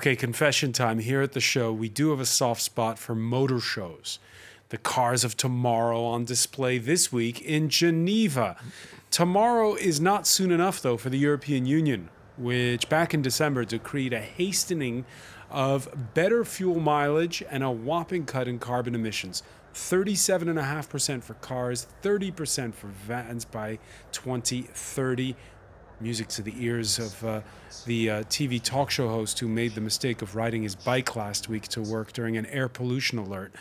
Okay, confession time. Here at the show, we do have a soft spot for motor shows. The cars of tomorrow on display this week in Geneva. Tomorrow is not soon enough, though, for the European Union, which back in December decreed a hastening of better fuel mileage and a whopping cut in carbon emissions. 37.5% for cars, 30% for vans by 2030. Music to the ears of the TV talk show host who made the mistake of riding his bike last week to work during an air pollution alert.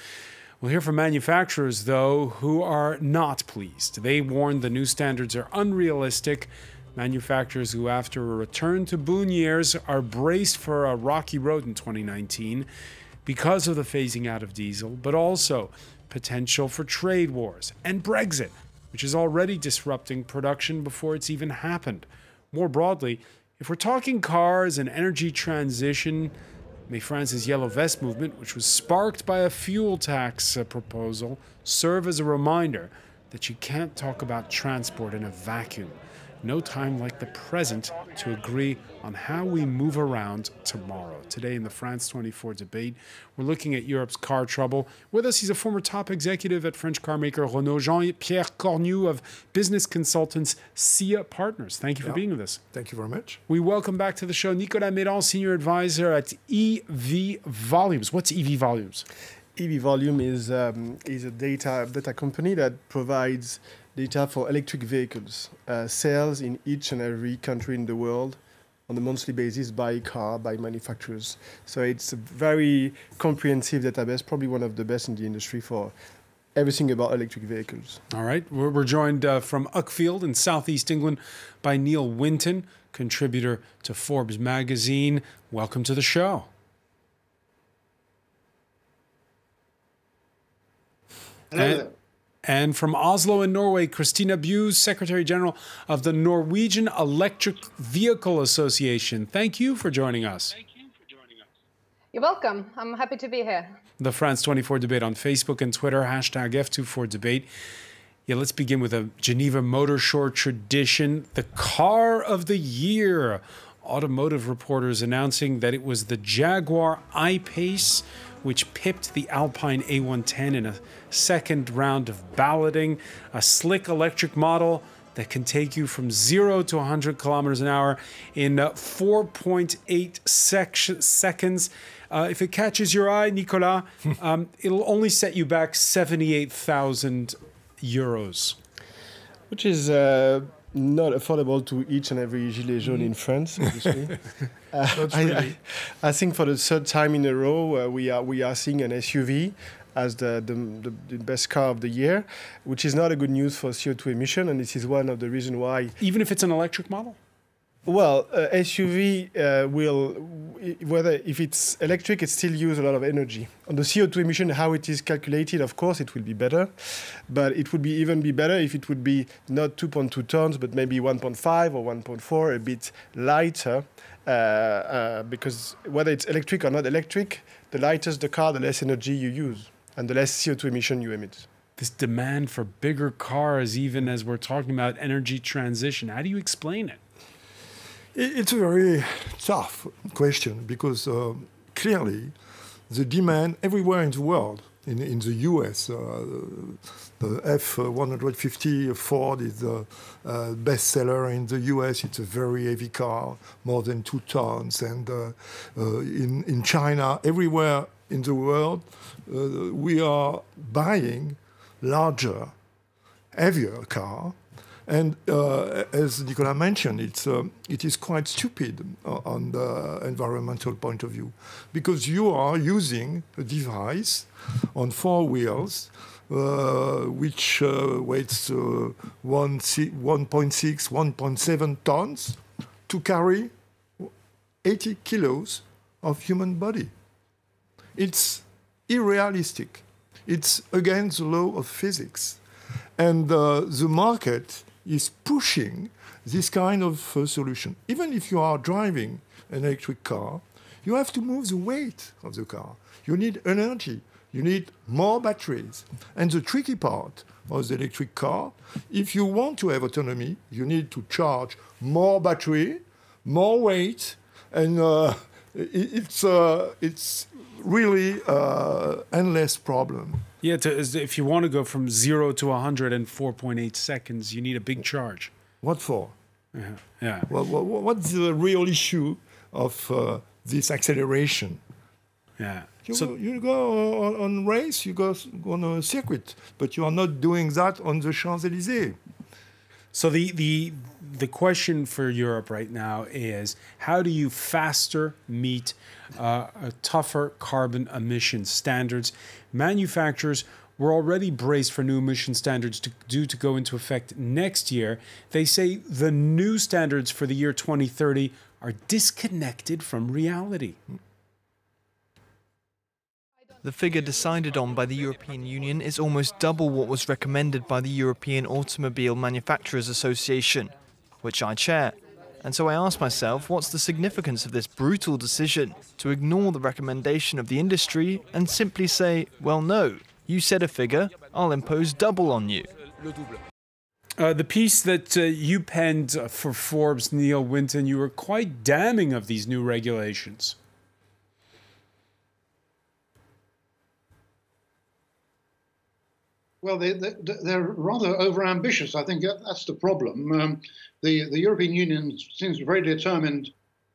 We'll hear from manufacturers, though, who are not pleased. They warn the new standards are unrealistic. Manufacturers who, after a return to boon years, are braced for a rocky road in 2019 because of the phasing out of diesel, but also potential for trade wars and Brexit, which is already disrupting production before it's even happened. More broadly, if we're talking cars and energy transition, may France's Yellow Vest movement, which was sparked by a fuel tax proposal, serve as a reminder that you can't talk about transport in a vacuum. No time like the present to agree on how we move around tomorrow. Today in the France 24 debate, we're looking at Europe's car trouble. With us, he's a former top executive at French car maker Renault, Jean-Pierre Cornu of business consultants SIA Partners. Thank you for being with us. Thank you very much. We welcome back to the show Nicolas Médan, senior advisor at EV Volumes. What's EV Volumes? EV Volume is a data company that provides data for electric vehicles, sales in each and every country in the world on a monthly basis by manufacturers. So it's a very comprehensive database, probably one of the best in the industry for everything about electric vehicles. All right. We're joined from Uckfield in southeast England by Neil Winton, contributor to Forbes magazine. Welcome to the show. And from Oslo in Norway, Christina Buse, Secretary General of the Norwegian Electric Vehicle Association. Thank you for joining us. You're welcome. I'm happy to be here. The France 24 debate on Facebook and Twitter, hashtag F24debate. Yeah, let's begin with a Geneva Motor Show tradition. The car of the year. Automotive reporters announcing that it was the Jaguar I-Pace, which pipped the Alpine A110 in a second round of balloting. A slick electric model that can take you from 0 to 100 kilometers an hour in 4.8 seconds. If it catches your eye, Nicolas, it'll only set you back 78,000 euros. Which is not affordable to each and every gilet jaune in France, obviously. I think for the third time in a row, we are seeing an SUV as the best car of the year, which is not a good news for CO2 emission, and this is one of the reasons why. Even if it's an electric model? Well, SUV if it's electric, it still uses a lot of energy. On the CO2 emission, how it is calculated, of course, it will be better. But it would even be better if it would be not 2.2 tons, but maybe 1.5 or 1.4, a bit lighter. Because whether it's electric or not electric, the lighter the car, the less energy you use and the less CO2 emission you emit. This demand for bigger cars, even as we're talking about energy transition, how do you explain it? It's a very tough question because clearly the demand everywhere in the world, in the US, the F-150 Ford is the bestseller in the US. It's a very heavy car, more than 2 tons. And in China, everywhere in the world, we are buying larger, heavier car. And as Nicolas mentioned, it is quite stupid on the environmental point of view, because you are using a device on 4 wheels, which weighs 1.6, 1.7 tons to carry 80 kilos of human body. It's unrealistic. It's against the law of physics. And the market is pushing this kind of solution. Even if you are driving an electric car, you have to move the weight of the car. You need energy. You need more batteries. And the tricky part of the electric car, if you want to have autonomy, you need to charge more battery, more weight, and it's really endless problem. Yeah, if you want to go from 0 to 100 in 4.8 seconds, you need a big charge. What for? Yeah. Well, what's the real issue of this acceleration? Yeah. You go on race, you go on a circuit, but you are not doing that on the Champs-Élysées. So the question for Europe right now is, how do you faster meet tougher carbon emission standards? Manufacturers were already braced for new emission standards due to go into effect next year. They say the new standards for the year 2030 are disconnected from reality. The figure decided on by the European Union is almost double what was recommended by the European Automobile Manufacturers Association, which I chair. And so I asked myself, what's the significance of this brutal decision to ignore the recommendation of the industry and simply say, well, no, you said a figure, I'll impose double on you. The piece that you penned for Forbes, Neil Winton, you were quite damning of these new regulations. Well, they're rather overambitious. I think that's the problem. The European Union seems very determined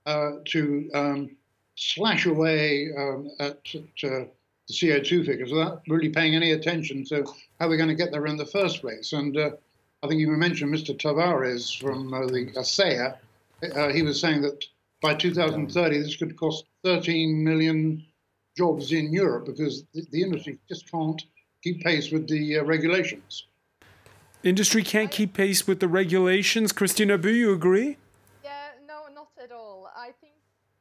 to slash away at the CO2 figures without really paying any attention to how we're going to get there in the first place. And I think you mentioned Mr. Tavares from the ASEA. He was saying that by 2030, this could cost 13 million jobs in Europe because the industry just can't keep pace with the regulations. Industry can't keep pace with the regulations. Christina Bu, you agree? Yeah, no, not at all. I think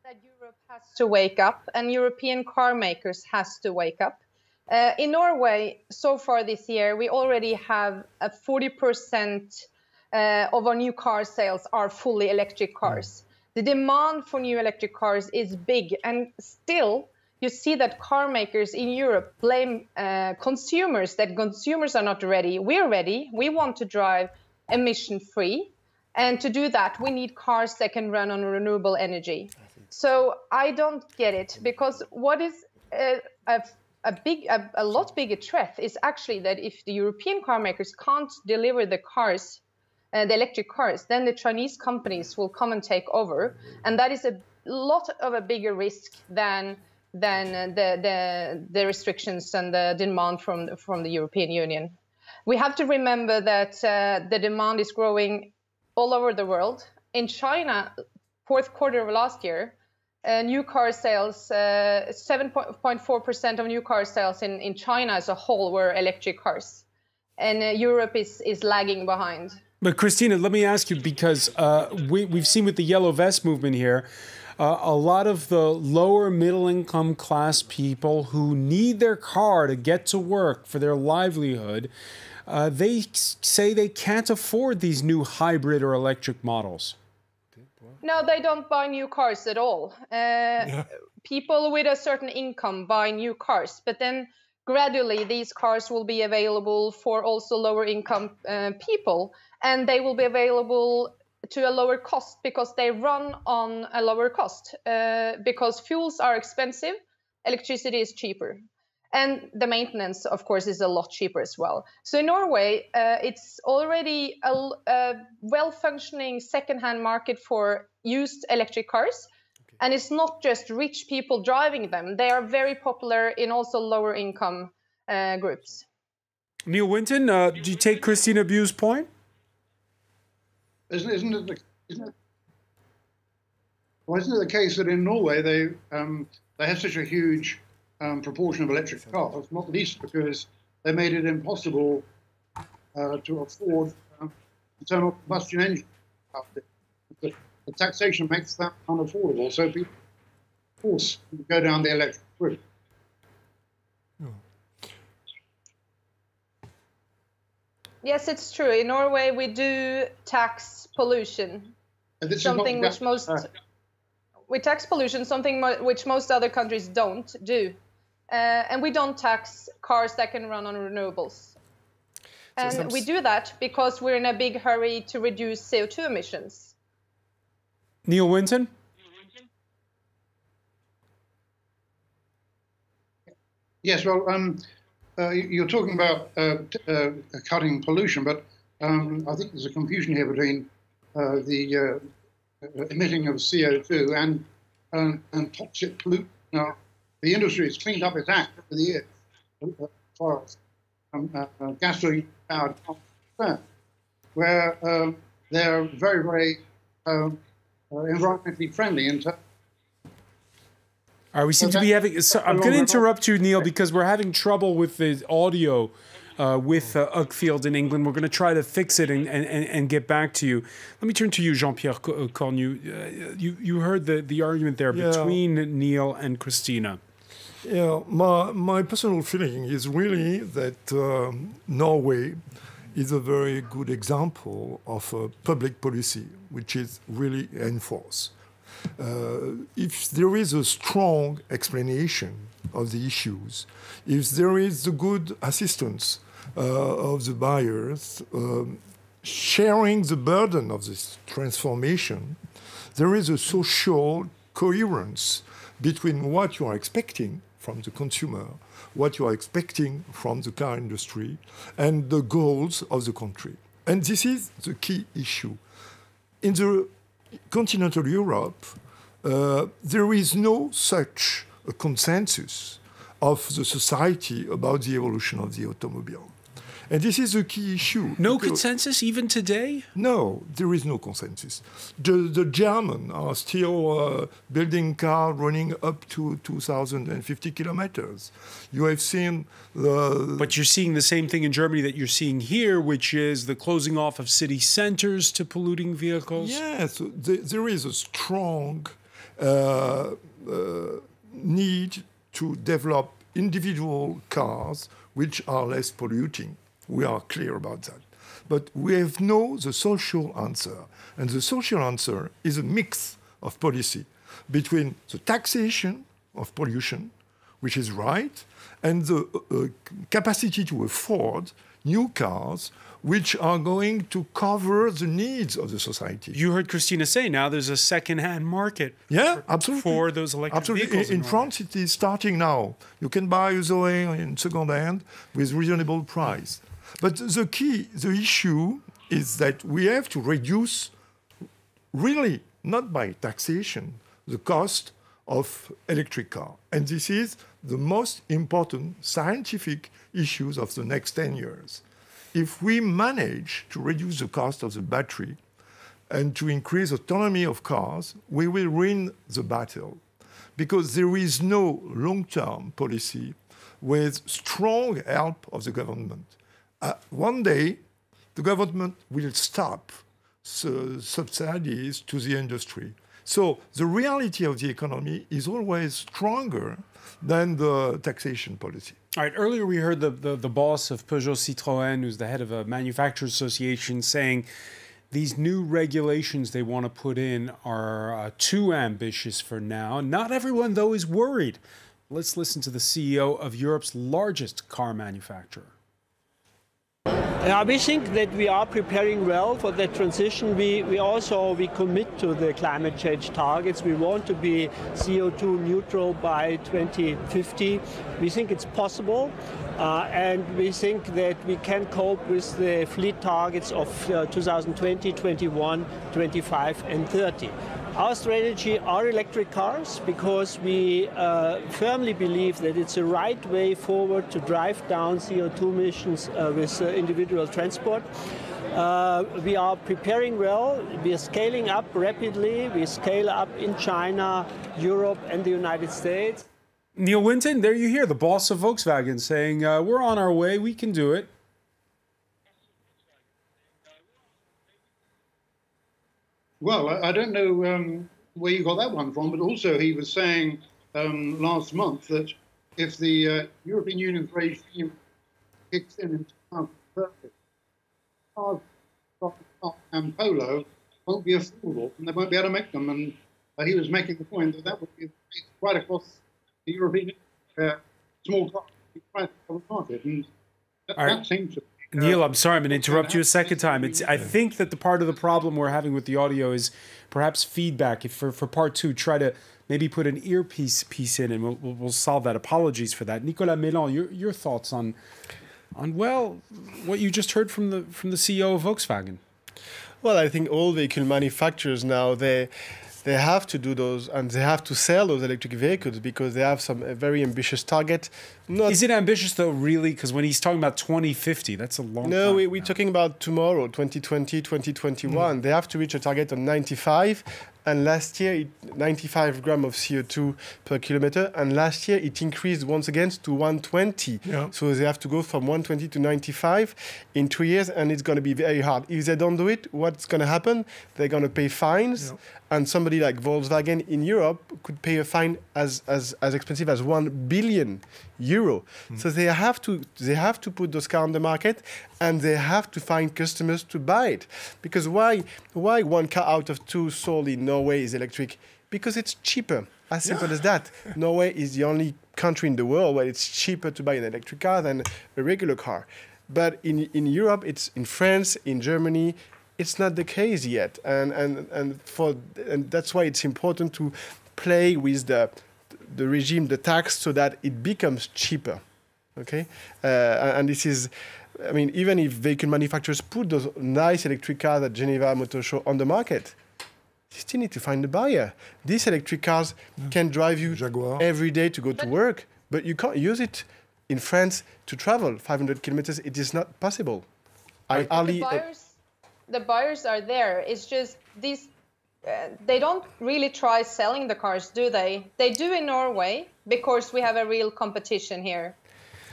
that Europe has to wake up, and European car makers has to wake up. In Norway, so far this year, we already have 40% of our new car sales are fully electric cars. The demand for new electric cars is big, and still you see that car makers in Europe blame consumers, that consumers are not ready. We're ready. We want to drive emission-free. And to do that, we need cars that can run on renewable energy. So I don't get it, because what is a lot bigger threat is actually that if the European car makers can't deliver the cars, the electric cars, then the Chinese companies will come and take over. And that is a lot of a bigger risk than the restrictions and the demand from the European Union. We have to remember that the demand is growing all over the world. In China, fourth quarter of last year, new car sales, 7.4% of new car sales in China as a whole were electric cars. And Europe is lagging behind. But Christina, let me ask you, because we've seen with the Yellow Vest movement here, a lot of the lower middle income class people who need their car to get to work for their livelihood, they say they can't afford these new hybrid or electric models. No, they don't buy new cars at all. People with a certain income buy new cars, but then gradually these cars will be available for also lower income people, and they will be available to a lower cost because they run on a lower cost because fuels are expensive, electricity is cheaper. And the maintenance, of course, is a lot cheaper as well. So in Norway, it's already a well-functioning second-hand market for used electric cars. Okay. And it's not just rich people driving them. They are very popular in also lower income groups. Neil Winton, do you take Christina Bu's point? Isn't it the case that in Norway they have such a huge proportion of electric cars, not least because they made it impossible to afford internal combustion engines. The taxation makes that unaffordable, so people, of course, go down the electric route. Yes, it's true. In Norway, we do tax pollution, something which we tax pollution, something which most other countries don't do. And we don't tax cars that can run on renewables. And we do that because we're in a big hurry to reduce CO2 emissions. Neil Winton? Yes, well, you're talking about cutting pollution, but I think there's a confusion here between the emitting of CO2 and toxic pollution. Now, the industry has cleaned up its act over the years as far as gasoline-powered cars, where they're very, very environmentally friendly in terms. All right, we seem to be having. So I'm going to interrupt you, Neil, because we're having trouble with the audio with Uckfield in England. We're going to try to fix it and get back to you. Let me turn to you, Jean-Pierre Cornu. You heard the argument there between Neil and Christina. Yeah, my personal feeling is really that Norway is a very good example of a public policy which is really enforced. If there is a strong explanation of the issues, if there is the good assistance of the buyers, sharing the burden of this transformation, there is a social coherence between what you are expecting from the consumer, what you are expecting from the car industry, and the goals of the country. And this is the key issue. In the continental Europe, there is no such a consensus of the society about the evolution of the automobile. And this is a key issue. No consensus even today? No, there is no consensus. The Germans are still building cars running up to 2,050 kilometers. You have seen the... But you're seeing the same thing in Germany that you're seeing here, which is the closing off of city centers to polluting vehicles? Yes, there is a strong need to develop individual cars which are less polluting. We are clear about that. But we have the social answer. And the social answer is a mix of policy between the taxation of pollution, which is right, and the capacity to afford new cars which are going to cover the needs of the society. You heard Christina say now there's a second-hand market absolutely. For those electric vehicles. In France, it is starting now. You can buy a Zoe in second hand with reasonable price. But the issue is that we have to reduce, really, not by taxation, the cost of electric car. And this is the most important scientific issues of the next 10 years. If we manage to reduce the cost of the battery and to increase autonomy of cars, we will win the battle. Because there is no long-term policy with strong help of the government. One day, the government will stop subsidies to the industry. So the reality of the economy is always stronger than the taxation policy. All right, earlier we heard the boss of Peugeot Citroën, who's the head of a manufacturers association, saying these new regulations they want to put in are too ambitious for now. Not everyone, though, is worried. Let's listen to the CEO of Europe's largest car manufacturer. We think that we are preparing well for that transition. We commit to the climate change targets. We want to be CO2 neutral by 2050. We think it's possible, and we think that we can cope with the fleet targets of 2020, 21, 25, and 30. Our strategy are electric cars because we firmly believe that it's the right way forward to drive down CO2 emissions with individual transport. We are preparing well. We are scaling up rapidly. We scale up in China, Europe, and the United States. Neil Winton, there you hear the boss of Volkswagen saying, we're on our way, we can do it. Well, I don't know where you got that one from, but also he was saying last month that if the European Union's regime kicks in 2030, cars and Polo won't be affordable and they won't be able to make them. And he was making the point that that would be right across the European small cars right across the market. And that seems to be Neil, I'm sorry, I'm going to interrupt you a second time. I think that the part of the problem we're having with the audio is perhaps feedback. If for part two, try to maybe put an earpiece in, and we'll solve that. Apologies for that. Nicolas Mélan, your thoughts on well, what you just heard from the CEO of Volkswagen. Well, I think all vehicle manufacturers now, they have to do those, and they have to sell those electric vehicles because they have a very ambitious target. Is it ambitious though, really? Because when he's talking about 2050, that's a long time. No, we're talking about tomorrow, 2020, 2021. They have to reach a target of 95. And last year, 95 grams of CO2 per kilometer. And last year, it increased once again to 120. Yeah. So they have to go from 120 to 95 in 2 years, and it's going to be very hard. If they don't do it, what's going to happen? They're going to pay fines. Yeah. And somebody like Volkswagen in Europe could pay a fine as expensive as €1 billion. So they have to put those cars on the market, and they have to find customers to buy it. Because why one car out of two sold in Norway is electric? Because it's cheaper. As simple as that. Norway is the only country in the world where it's cheaper to buy an electric car than a regular car. But in Europe, it's in France, in Germany, it's not the case yet. And that's why it's important to play with the regime, the tax, so that it becomes cheaper. Okay? And this is, I mean, even if vehicle manufacturers put those nice electric cars at Geneva Motor Show on the market, you still need to find a buyer. These electric cars can drive you every day to go to work, but you can't use it in France to travel 500 kilometers. It is not possible. The buyers are there. It's just these. They don't really try selling the cars, do they? They do in Norway because we have a real competition here.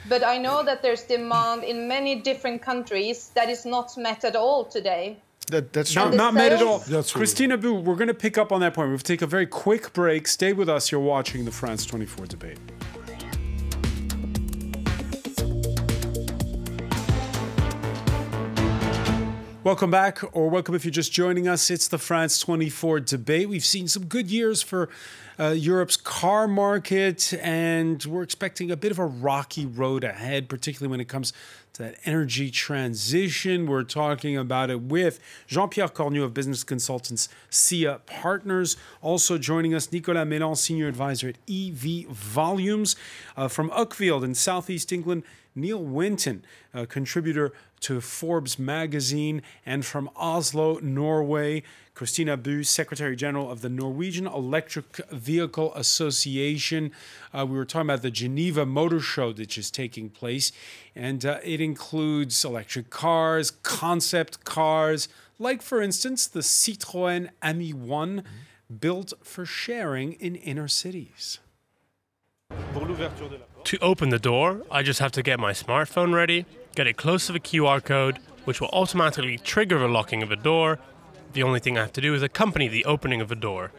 But I know that there's demand in many different countries that is not met at all today. That's not met at all. That's Christina Bu, we're going to pick up on that point. We'll take a very quick break. Stay with us. You're watching the France 24 debate. Welcome back, or welcome if you're just joining us. It's the France 24 debate. We've seen some good years for Europe's car market, and we're expecting a bit of a rocky road ahead, particularly when it comes to that energy transition. We're talking about it with Jean-Pierre Cornu of business consultants SIA Partners. Also joining us, Nicolas Mélan, senior advisor at EV Volumes. From Uckfield in southeast England, Neil Winton, a contributor to Forbes magazine, and from Oslo, Norway, Christina Bu, Secretary General of the Norwegian Electric Vehicle Association. We were talking about the Geneva Motor Show that is taking place, and it includes electric cars, concept cars, like, for instance, the Citroën Ami 1, built for sharing in inner cities. To open the door, I just have to get my smartphone ready, get it close to the QR code, which will automatically trigger the locking of a door. The only thing I have to do is accompany the opening of a door.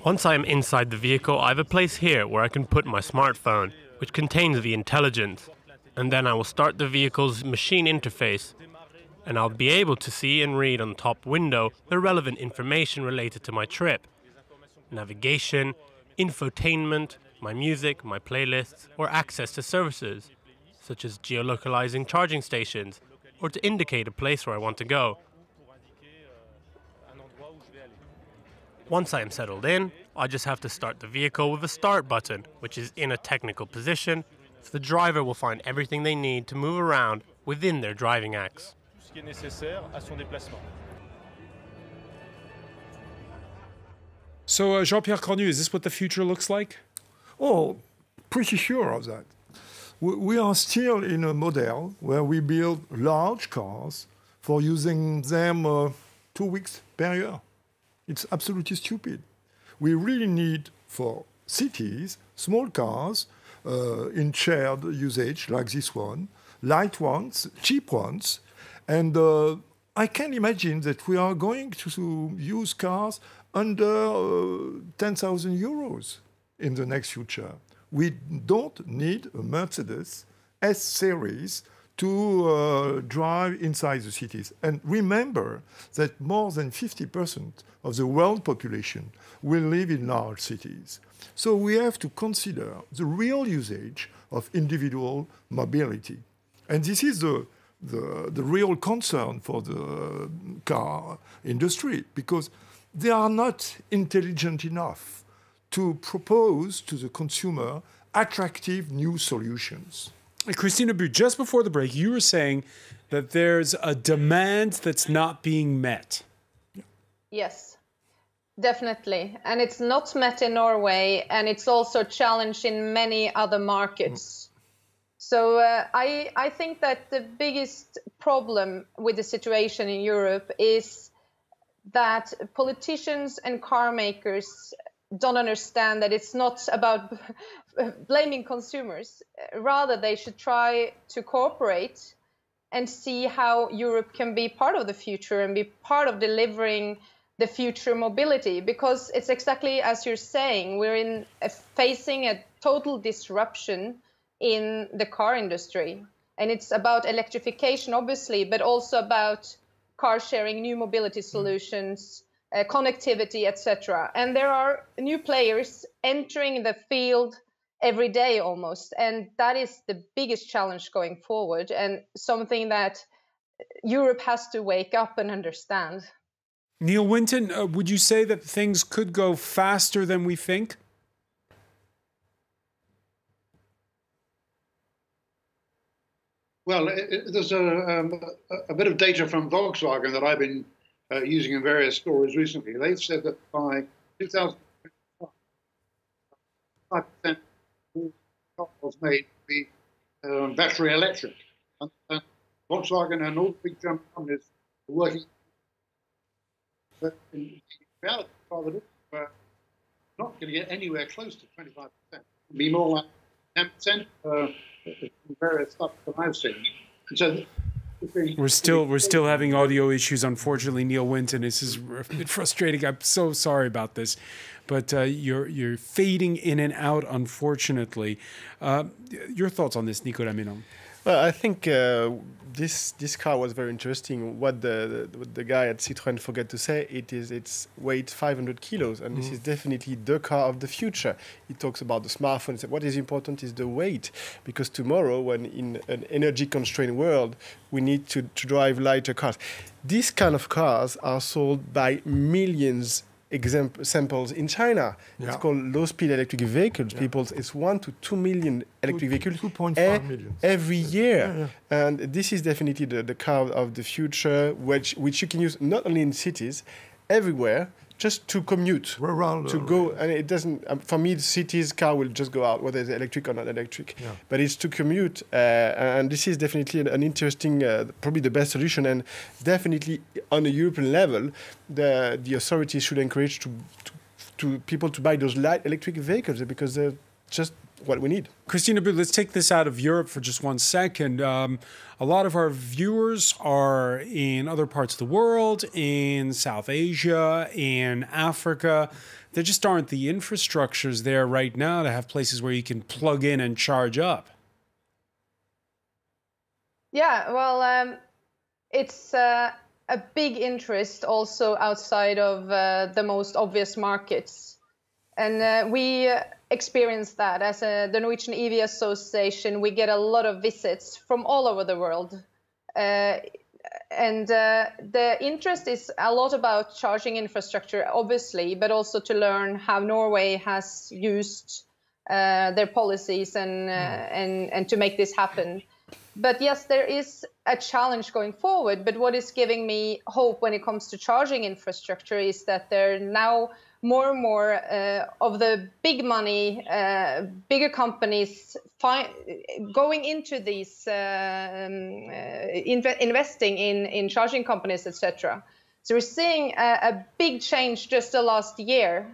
Once I am inside the vehicle, I have a place here where I can put my smartphone, which contains the intelligence. And then I will start the vehicle's machine interface, and I'll be able to see and read on the top window the relevant information related to my trip. Navigation, infotainment, my music, my playlists, or access to services, such as geolocalizing charging stations, or to indicate a place where I want to go. Once I am settled in, I just have to start the vehicle with a start button, which is in a technical position, so the driver will find everything they need to move around within their driving acts. So, Jean-Pierre Cornu, is this what the future looks like? Oh, pretty sure of that. We are still in a model where we build large cars for using them 2 weeks per year. It's absolutely stupid. We really need, for cities, small cars in shared usage like this one, light ones, cheap ones. And I can imagine that we are going to use cars under 10,000 euros in the next future. We don't need a Mercedes S-Series to drive inside the cities. And remember that more than 50% of the world population will live in large cities. So we have to consider the real usage of individual mobility. And this is the real concern for the car industry, because they are not intelligent enough to propose to the consumer attractive new solutions. Christina Bu, just before the break, you were saying that there's a demand that's not being met. Yes, definitely. And it's not met in Norway, and it's also challenged in many other markets. So I think that the biggest problem with the situation in Europe is that politicians and car makers don't understand that it's not about blaming consumers. Rather, they should try to cooperate and see how Europe can be part of the future and be part of delivering the future mobility. Because it's exactly as you're saying, we're facing a total disruption in the car industry. And it's about electrification, obviously, but also about car sharing, new mobility solutions, connectivity, etc. And there are new players entering the field every day almost. And that is the biggest challenge going forward, and something that Europe has to wake up and understand. Neil Winton, would you say that things could go faster than we think? Well, there's a bit of data from Volkswagen that I've been using in various stories recently. They've said that by 2025, 5% of cars made will be battery electric. And Volkswagen and all the big German companies are working. But in reality, we're not going to get anywhere close to 25%. It'll be more like 10%. Various stuff that I've seen. So we're still having audio issues, unfortunately, Neil Winton. This is a bit frustrating. I'm so sorry about this, but you're fading in and out, unfortunately. Your thoughts on this, Nicolas Menon? Well, I think this car was very interesting. What the guy at Citroën forgot to say, it's weight 500 kilos, and this is definitely the car of the future. He talks about the smartphone. He said what is important is the weight, because tomorrow, when in an energy-constrained world, we need to drive lighter cars. These kind of cars are sold by millions samples in China. It's called low-speed electric vehicles. It's 1 to 2 million electric vehicles 2.5 million every year. And this is definitely the car of the future, which you can use not only in cities, everywhere, just to commute, to go. And it doesn't, for me, the city's car will just go out, whether it's electric or not electric. But it's to commute. And this is definitely an interesting, probably the best solution. And definitely on a European level, the authorities should encourage to people to buy those light electric vehicles, because they're just what we need. Christina Bu, let's take this out of Europe for just 1 second. A lot of our viewers are in other parts of the world, in South Asia, in Africa. There just aren't the infrastructures there right now to have places where you can plug in and charge up. Yeah, well, it's a big interest also outside of the most obvious markets. And we experience that as the Norwegian EV Association. We get a lot of visits from all over the world. And the interest is a lot about charging infrastructure, obviously, but also to learn how Norway has used their policies and to make this happen. But yes, there is a challenge going forward. But what is giving me hope when it comes to charging infrastructure is that there are now more and more of the big money, bigger companies going into these, investing in charging companies, etc. So we're seeing a big change just the last year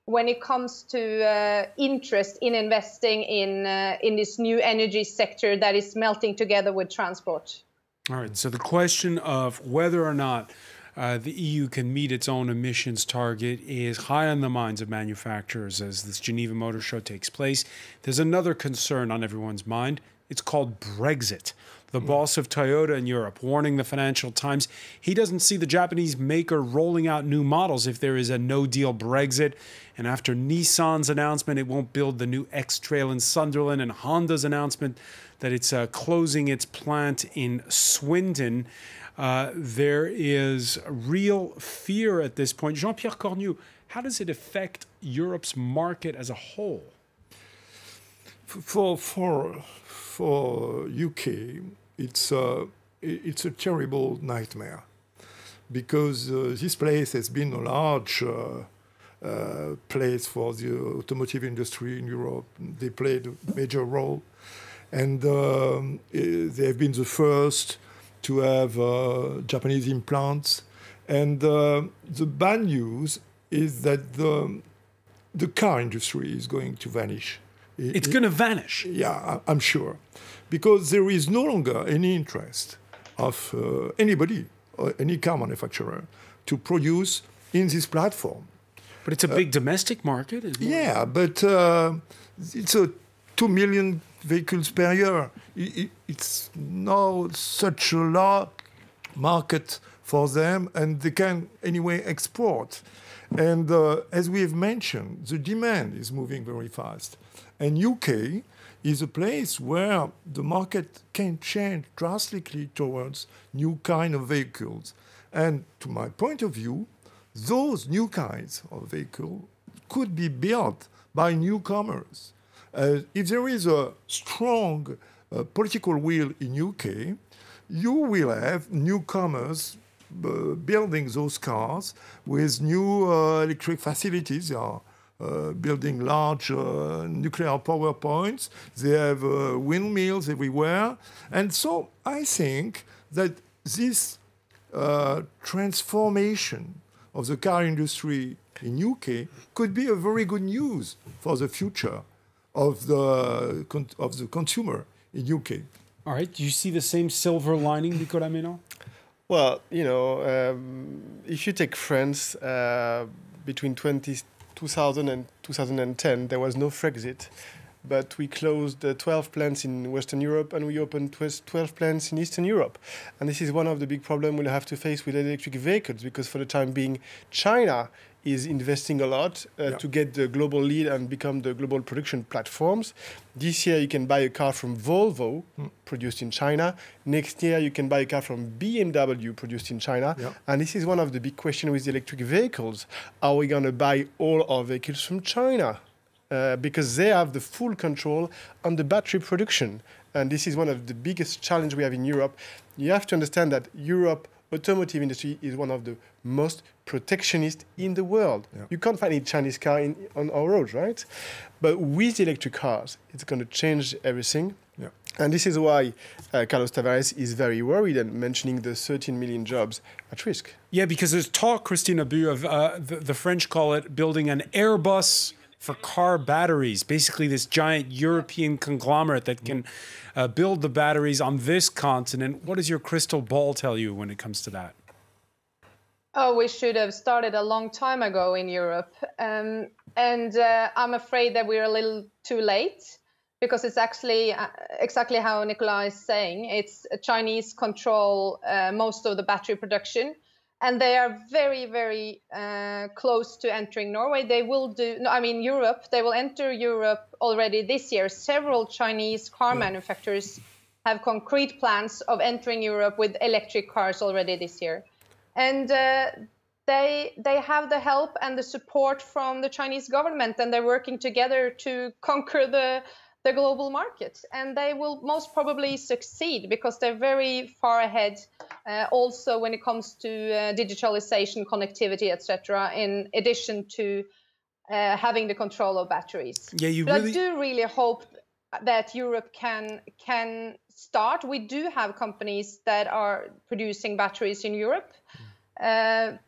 when it comes to interest in investing in this new energy sector that is melting together with transport. All right, so the question of whether or not the EU can meet its own emissions target is high on the minds of manufacturers as this Geneva Motor Show takes place. There's another concern on everyone's mind, It's called Brexit. The boss of Toyota in Europe warning the Financial Times he doesn't see the Japanese maker rolling out new models if there is a no-deal Brexit. And after Nissan's announcement it won't build the new X-Trail in Sunderland, and Honda's announcement that it's closing its plant in Swindon, there is real fear at this point. Jean-Pierre Cornu, how does it affect Europe's market as a whole? For UK, it's a terrible nightmare, because this place has been a large place for the automotive industry in Europe. They played a major role, and they have been the first to have Japanese implants. And the bad news is that the car industry is going to vanish. It's going to vanish. Yeah, I'm sure. Because there is no longer any interest of anybody, or any car manufacturer, to produce in this platform. But it's a big domestic market as well. Yeah, but it's 2 million vehicles per year. It's now such a large market for them, and they can anyway export. And as we have mentioned, the demand is moving very fast. And UK is a place where the market can change drastically towards new kind of vehicles. And to my point of view, those new kinds of vehicle could be built by newcomers. If there is a strong political will in UK, you will have newcomers building those cars with new electric facilities. They are building large nuclear power plants. They have windmills everywhere. And so I think that this transformation of the car industry in UK could be a very good news for the future of the consumer in UK. All right. Do you see the same silver lining, Nicolas Ménon? Well, if you take France, between 2000 and 2010, there was no Brexit, but we closed 12 plants in Western Europe and we opened 12 plants in Eastern Europe. And this is one of the big problems we'll have to face with electric vehicles, because for the time being, China is investing a lot to get the global lead and become the global production platforms. This year, you can buy a car from Volvo, produced in China. Next year, you can buy a car from BMW, produced in China. Yeah. And this is one of the big questions with the electric vehicles. Are we going to buy all our vehicles from China? Because they have the full control on the battery production. And this is one of the biggest challenges we have in Europe. You have to understand that Europe automotive industry is one of the most protectionist in the world. Yeah. You can't find a Chinese car on our roads, right? But with electric cars, it's going to change everything. Yeah. And this is why Carlos Tavares is very worried and mentioning the 13 million jobs at risk. Yeah, because there's talk, Christine Abu, of the French call it building an Airbus for car batteries, basically this giant European conglomerate that can build the batteries on this continent. What does your crystal ball tell you when it comes to that? Oh, we should have started a long time ago in Europe. And I'm afraid that we're a little too late, because it's actually exactly how Nicolas is saying. It's Chinese control most of the battery production. And they are very, very close to entering Norway. They will Europe. They will enter Europe already this year. Several Chinese car manufacturers have concrete plans of entering Europe with electric cars already this year. And they have the help and the support from the Chinese government, and they're working together to conquer the global market. And they will most probably succeed, because they're very far ahead also when it comes to digitalization, connectivity, etc., in addition to having the control of batteries. Yeah, but I do really hope that Europe can start. We do have companies that are producing batteries in Europe,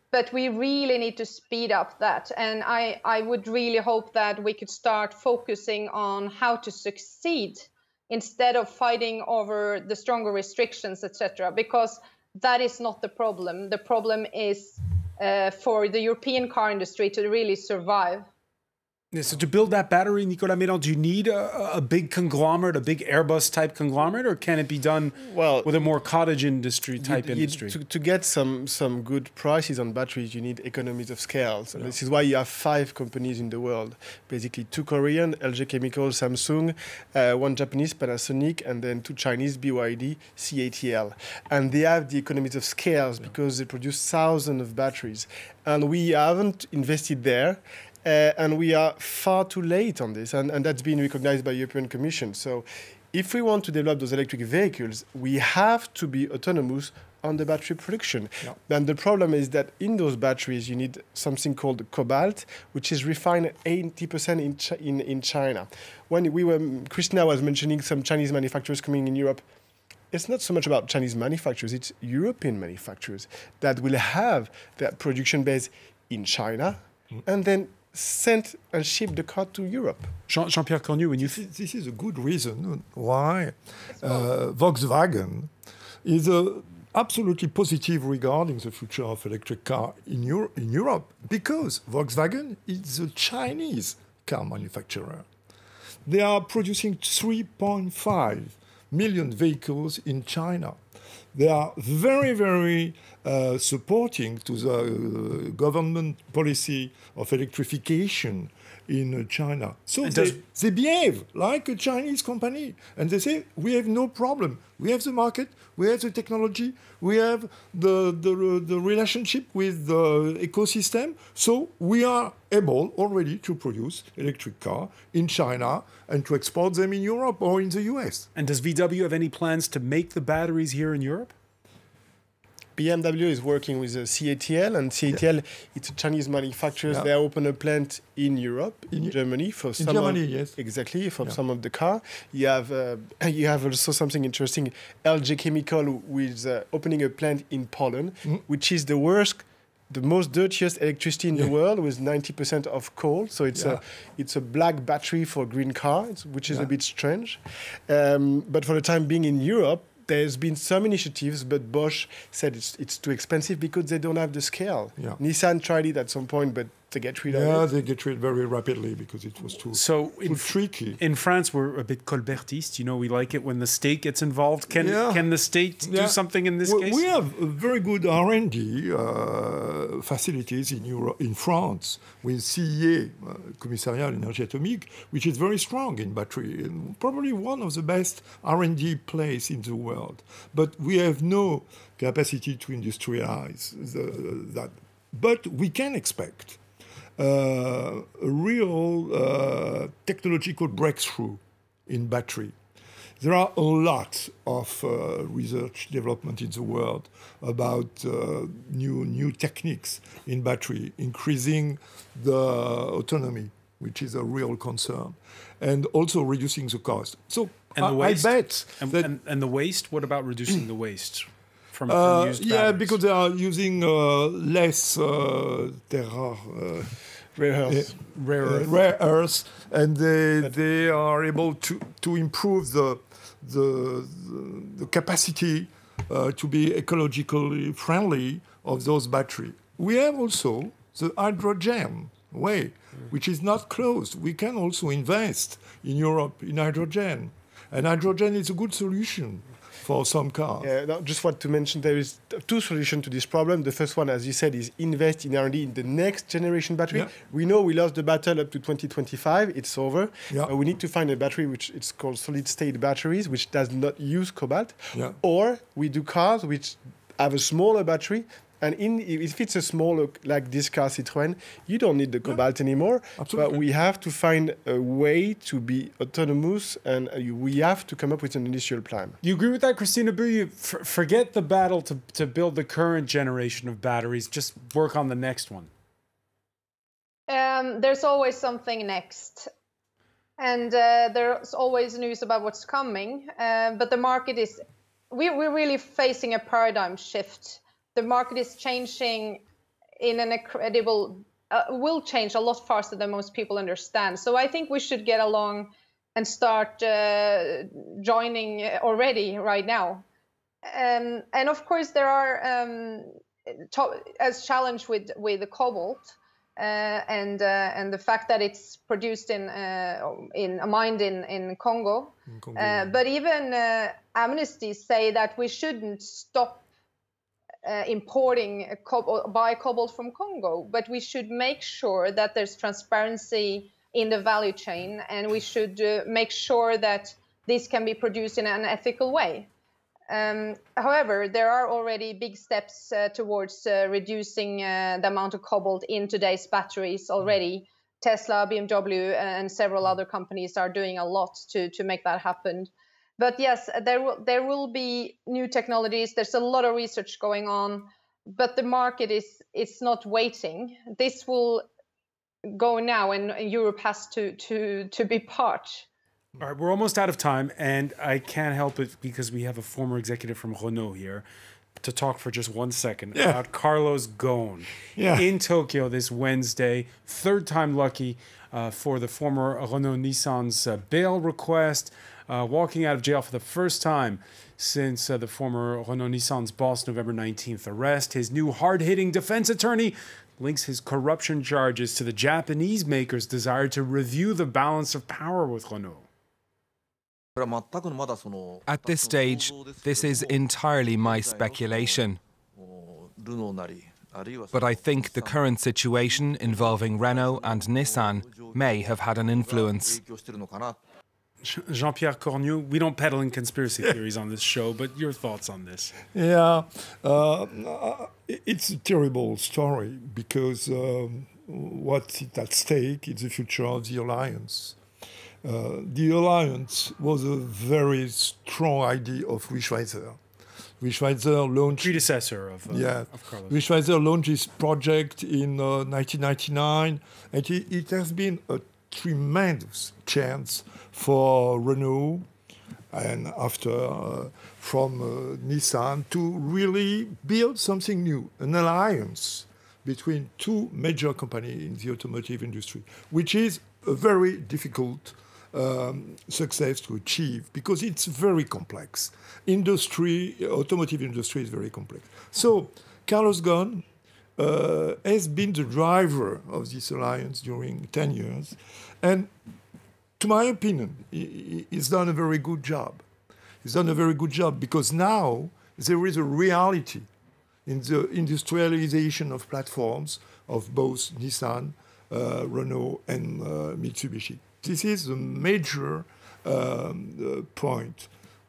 but we really need to speed up that. And I would really hope that we could start focusing on how to succeed instead of fighting over the stronger restrictions, etc., because that is not the problem. The problem is for the European car industry to really survive. Yeah, so to build that battery, Nicolas Médan, do you need a big conglomerate, a big Airbus-type conglomerate, or can it be done with a more cottage industry type industry? To get some good prices on batteries, you need economies of scale. So this is why you have 5 companies in the world, basically 2 Korean, LG Chemical, Samsung, 1 Japanese, Panasonic, and then 2 Chinese, BYD, CATL. And they have the economies of scales because they produce thousands of batteries. And we haven't invested there. And we are far too late on this, and that's been recognized by the European Commission. So if we want to develop those electric vehicles, we have to be autonomous on the battery production. Yeah. And the problem is that in those batteries, you need something called cobalt, which is refined 80% in China. When Christina was mentioning some Chinese manufacturers coming in Europe, it's not so much about Chinese manufacturers, it's European manufacturers that will have their production base in China, and then sent and shipped the car to Europe. Jean-Pierre Cornu, when you... This is a good reason why Volkswagen is absolutely positive regarding the future of electric car in Europe, because Volkswagen is a Chinese car manufacturer. They are producing 3.5 million vehicles in China. They are very, very supporting to the government policy of electrification in China. So they behave like a Chinese company. And they say, we have no problem. We have the market, we have the technology, we have the relationship with the ecosystem. So we are able already to produce electric car in China and to export them in Europe or in the US. And does VW have any plans to make the batteries here in Europe? BMW is working with CATL, and CATL, it's a Chinese manufacturer. Yeah. They open a plant in Europe, in Germany, for some exactly, for some of the car. You have also something interesting. LG Chemical with opening a plant in Poland, which is the most dirtiest electricity in the world, with 90% of coal. So it's a black battery for a green car, which is a bit strange. But for the time being in Europe, there's been some initiatives, but Bosch said it's too expensive because they don't have the scale. Yeah. Nissan tried it at some point, but they get rid of it. Yeah, they get rid very rapidly because it was too tricky. In France, we're a bit Colbertiste. You know, we like it when the state gets involved. Can the state do something in this case? We have very good R&D facilities in France with CEA, Commissariat à l'Énergie Atomique, which is very strong in battery, and probably one of the best R&D place in the world. But we have no capacity to industrialize that. But we can expect a real technological breakthrough in battery. There are a lot of research development in the world about new techniques in battery, increasing the autonomy, which is a real concern, and also reducing the cost. So I bet and the waste. What about reducing the waste? From used batteries? Because they are using less rare earths, and they are able to improve the capacity to be ecologically friendly of those batteries. We have also the hydrogen way, which is not closed. We can also invest in Europe in hydrogen, and hydrogen is a good solution for some cars. Yeah, just want to mention there is 2 solutions to this problem. The first one, as you said, is invest in R&D in the next generation battery. Yeah. We know we lost the battle up to 2025. It's over. Yeah. We need to find a battery which it's called solid-state batteries, which does not use cobalt. Yeah. Or we do cars which have a smaller battery. And if it's a smaller, like this car Citroën, you don't need the cobalt anymore. Absolutely. But we have to find a way to be autonomous, and we have to come up with an industrial plan. You agree with that, Christina Bouy? Forget the battle to build the current generation of batteries. Just work on the next one. There's always something next. And there's always news about what's coming. But the market is... We're really facing a paradigm shift. The market is changing in an incredible, will change a lot faster than most people understand. So I think we should get along and start joining already right now. And of course there are, as challenge with the cobalt, and the fact that it's produced mined in Congo. But even Amnesty say that we shouldn't stop importing buy cobalt from Congo, but we should make sure that there's transparency in the value chain, and we should make sure that this can be produced in an ethical way. However, there are already big steps towards reducing the amount of cobalt in today's batteries already. Tesla, BMW, and several other companies are doing a lot to make that happen. But yes, there will be new technologies. There's a lot of research going on, but the market is not waiting. This will go now, and Europe has to be part. All right, we're almost out of time, and I can't help it because we have a former executive from Renault here to talk for just 1 second about Carlos Ghosn in Tokyo this Wednesday. Third time lucky for the former Renault-Nissan's bail request, walking out of jail for the first time since the former Renault-Nissan's boss November 19th arrest. His new hard-hitting defense attorney links his corruption charges to the Japanese maker's desire to review the balance of power with Renault. At this stage, this is entirely my speculation. But I think the current situation involving Renault and Nissan may have had an influence. Jean-Pierre Cornu, we don't peddle in conspiracy theories on this show, but your thoughts on this? Yeah, it's a terrible story because what's at stake is the future of the alliance. The alliance was a very strong idea of Schweizer. Schweizer launched... Predecessor of Carlos. Schweizer launched this project in 1999, and it has been a tremendous chance for Renault and after from Nissan to really build something new, an alliance between two major companies in the automotive industry, which is a very difficult success to achieve because it's very complex. Automotive industry is very complex. So Carlos Ghosn has been the driver of this alliance during 10 years. And to my opinion, he's done a very good job. He's done a very good job because now there is a reality in the industrialization of platforms of both Nissan, Renault, and Mitsubishi. This is a major point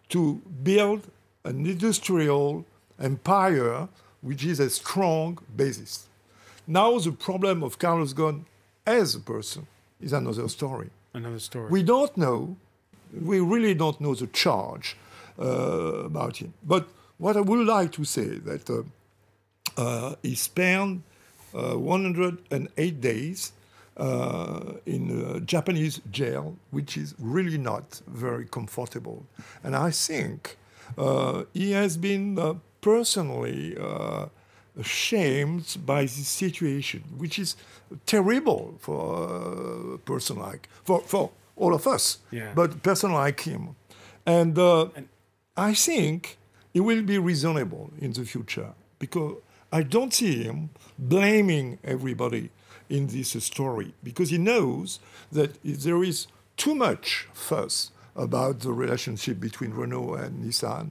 to build an industrial empire which is a strong basis. Now the problem of Carlos Ghosn as a person is another story. Another story. We don't know, we really don't know the charge about him. But what I would like to say that he spent 108 days in a Japanese jail, which is really not very comfortable. And I think he has been personally shamed by this situation, which is terrible for a person like, for all of us, but a person like him. And I think he will be reasonable in the future because I don't see him blaming everybody in this story because he knows that if there is too much fuss about the relationship between Renault and Nissan,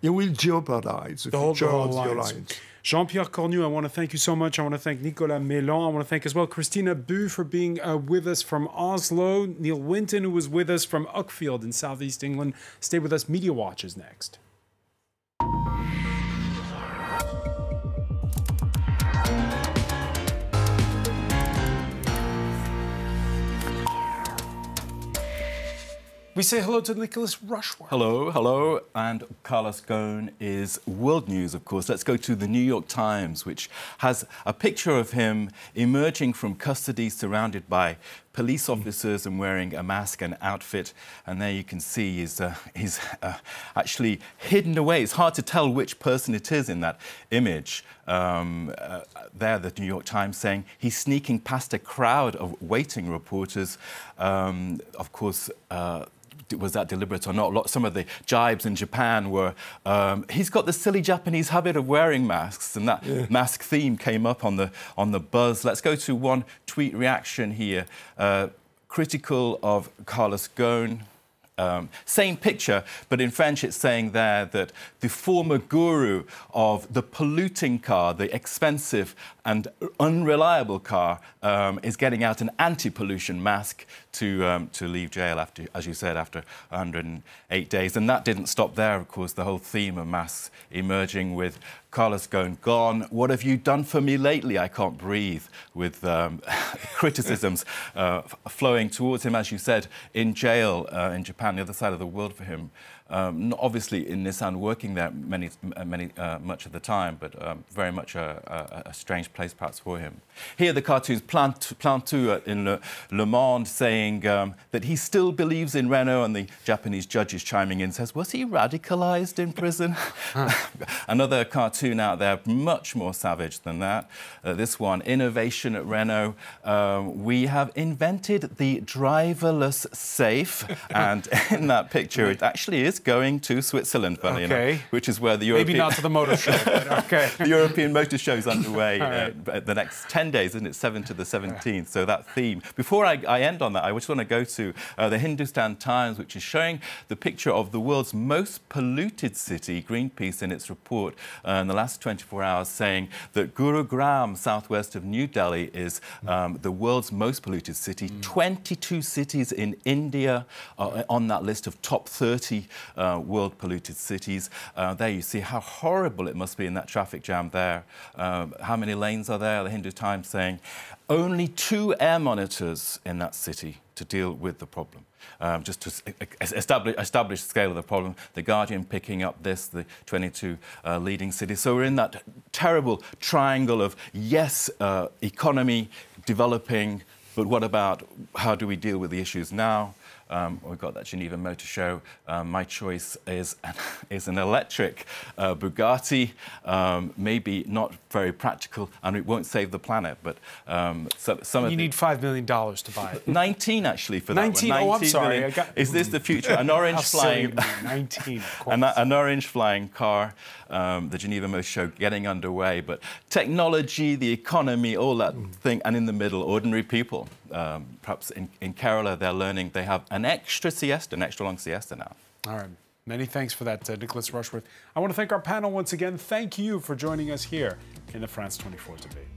it will jeopardize the future of the alliance. Jean-Pierre Cornu, I want to thank you so much. I want to thank Nicolas Mélan. I want to thank as well Christina Bu for being with us from Oslo. Neil Winton, who was with us from Uckfield in southeast England. Stay with us. Media Watch is next. We say hello to Nicholas Rushworth. Hello, hello. And Carlos Ghosn is world news, of course. Let's go to the New York Times, which has a picture of him emerging from custody surrounded by police officers and wearing a mask and outfit. And there you can see he's actually hidden away. It's hard to tell which person it is in that image. There, the New York Times saying he's sneaking past a crowd of waiting reporters. Of course, was that deliberate or not? Some of the jibes in Japan were, he's got the silly Japanese habit of wearing masks, and that mask theme came up on the buzz. Let's go to one tweet reaction here. Critical of Carlos Ghosn. Same picture, but in French it's saying there that the former guru of the polluting car, the expensive and unreliable car, is getting out an anti-pollution mask to leave jail after, as you said, after 108 days. And that didn't stop there, of course, the whole theme of masks emerging with Carlos Ghosn gone. What have you done for me lately? I can't breathe, with criticisms flowing towards him, as you said, in jail in Japan, the other side of the world for him. Not obviously in Nissan working there much of the time, but very much a strange place perhaps for him. Here the cartoons Plantu in Le Monde saying that he still believes in Renault, and the Japanese judge is chiming in, says, was he radicalized in prison? Another cartoon out there, much more savage than that. This one, innovation at Renault. We have invented the driverless safe, and in that picture it actually is going to Switzerland, funny enough, which is where the European... Maybe not to the motor show, but okay. The European Motor Show is underway the next 10 days, isn't it? 7 to the 17th. So that theme. Before I end on that, I just want to go to the Hindustan Times, which is showing the picture of the world's most polluted city, Greenpeace, in its report in the last 24 hours, saying that Gurugram, southwest of New Delhi, is the world's most polluted city. 22 cities in India are on that list of top 30 world polluted cities. There you see how horrible it must be in that traffic jam there. How many lanes are there? The Hindu Times saying only 2 air monitors in that city to deal with the problem. Just to establish the scale of the problem. The Guardian picking up this, the 22 leading cities. So we're in that terrible triangle of, yes, economy developing, but what about how do we deal with the issues now? We've got that Geneva Motor Show. My choice is an electric Bugatti. Maybe not very practical, and it won't save the planet. But some of you need $5 million to buy it. 19 actually for that 19. one. 19. Oh, I'm sorry. Is this the future? An orange flying. 19. Of course. An orange flying car. The Geneva Motor Show getting underway, but technology, the economy, all that thing, and in the middle, ordinary people. Perhaps in Kerala, they're learning they have an extra long siesta now. All right. Many thanks for that, Nicholas Rushworth. I want to thank our panel once again. Thank you for joining us here in the France 24 debate.